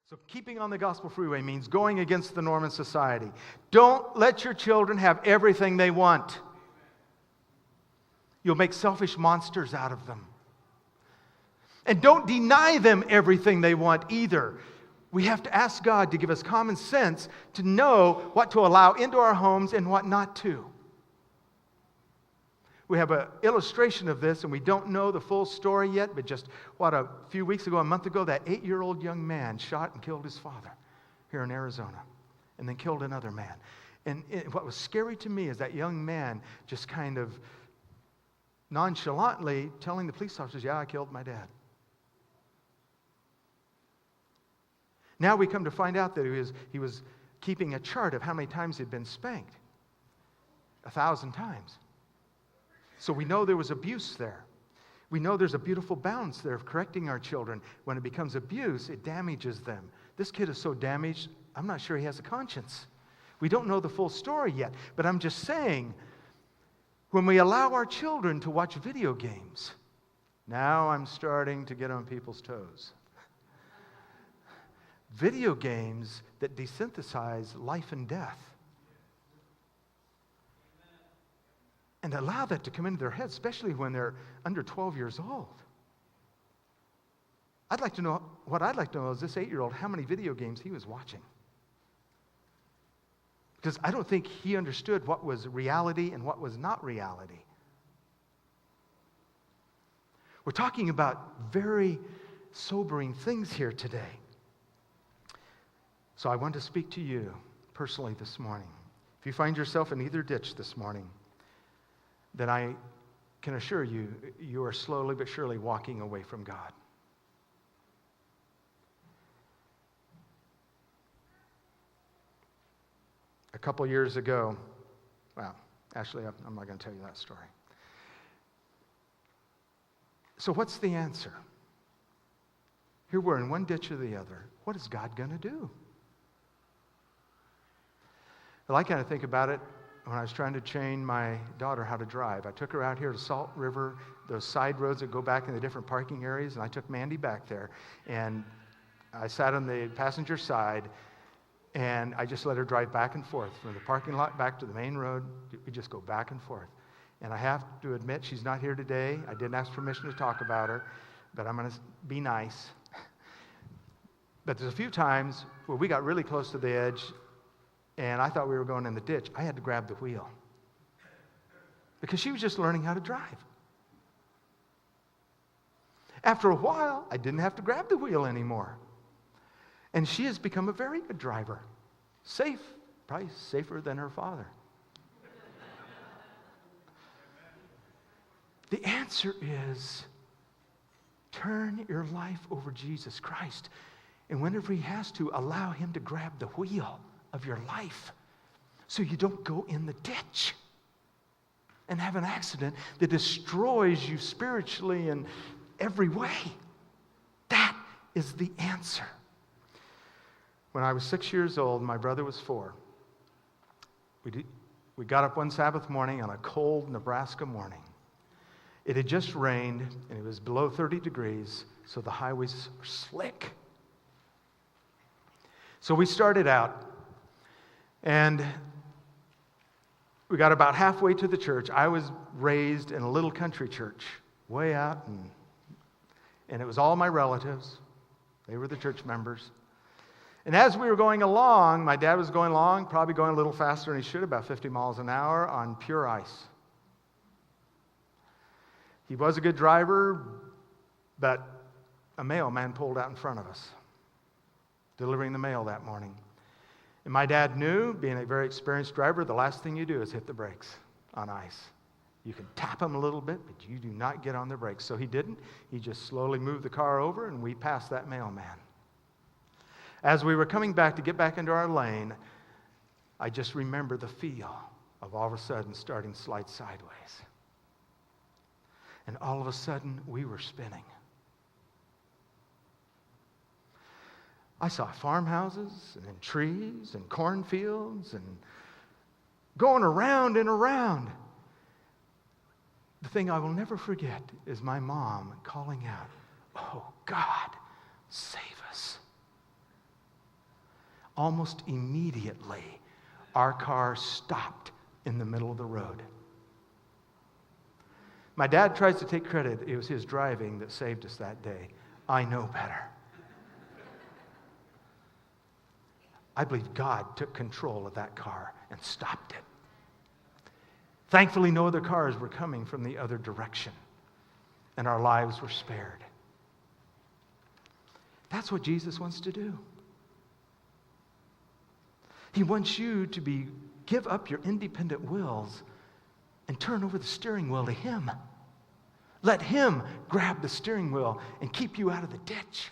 So keeping on the gospel freeway means going against the norm in society. Don't let your children have everything they want. You'll make selfish monsters out of them. And don't deny them everything they want either. We have to ask God to give us common sense to know what to allow into our homes and what not to. We have an illustration of this, and we don't know the full story yet, but just, a few weeks ago, a month ago, that 8-year-old young man shot and killed his father here in Arizona, and then killed another man. And what was scary to me is that young man just kind of nonchalantly telling the police officers, yeah, I killed my dad. Now we come to find out that he was keeping a chart of how many times he'd been spanked. 1,000 times. So we know there was abuse there. We know there's a beautiful balance there of correcting our children. When it becomes abuse, it damages them. This kid is so damaged, I'm not sure he has a conscience. We don't know the full story yet, but I'm just saying, when we allow our children to watch video games, now I'm starting to get on people's toes. Video games that desynthesize life and death. And allow that to come into their heads, especially when they're under 12 years old. What I'd like to know is this 8-year-old, how many video games he was watching. Because I don't think he understood what was reality and what was not reality. We're talking about very sobering things here today. So I want to speak to you personally this morning. If you find yourself in either ditch this morning, then I can assure you, you are slowly but surely walking away from God. A couple years ago, actually, I'm not going to tell you that story. So what's the answer? Here we're in one ditch or the other. What is God going to do? Well, I kind of think about it when I was trying to train my daughter how to drive. I took her out here to Salt River, those side roads that go back in the different parking areas, and I took Mandy back there. And I sat on the passenger side, and I just let her drive back and forth from the parking lot back to the main road. We just go back and forth. And I have to admit, she's not here today. I didn't ask permission to talk about her, but I'm going to be nice. But there's a few times where we got really close to the edge, and I thought we were going in the ditch. I had to grab the wheel because she was just learning how to drive. After a while, I didn't have to grab the wheel anymore. And she has become a very good driver. Safe, probably safer than her father. The answer is turn your life over Jesus Christ. And whenever he has to, allow him to grab the wheel of your life so you don't go in the ditch and have an accident that destroys you spiritually in every way. That is the answer. When I was 6 years old, my brother was 4. We got up one Sabbath morning on a cold Nebraska morning. It had just rained, and it was below 30 degrees, so the highways were slick. So we started out, and we got about halfway to the church. I was raised in a little country church, way out, and it was all my relatives. They were the church members. And as we were going along, my dad was going along, probably going a little faster than he should, about 50 miles an hour on pure ice. He was a good driver, but a mailman pulled out in front of us, delivering the mail that morning. And my dad knew, being a very experienced driver, the last thing you do is hit the brakes on ice. You can tap them a little bit, but you do not get on the brakes. So he didn't. He just slowly moved the car over, and we passed that mailman. As we were coming back to get back into our lane, I just remember the feel of all of a sudden starting to slide sideways. And all of a sudden, we were spinning. I saw farmhouses and trees and cornfields and going around and around. The thing I will never forget is my mom calling out, "Oh, God, save us." almost immediately, our car stopped in the middle of the road. My dad tries to take credit. It was his driving that saved us that day. I know better. I believe God took control of that car and stopped it. Thankfully, no other cars were coming from the other direction, and our lives were spared. That's what Jesus wants to do. He wants you to give up your independent wills and turn over the steering wheel to Him. Let Him grab the steering wheel and keep you out of the ditch.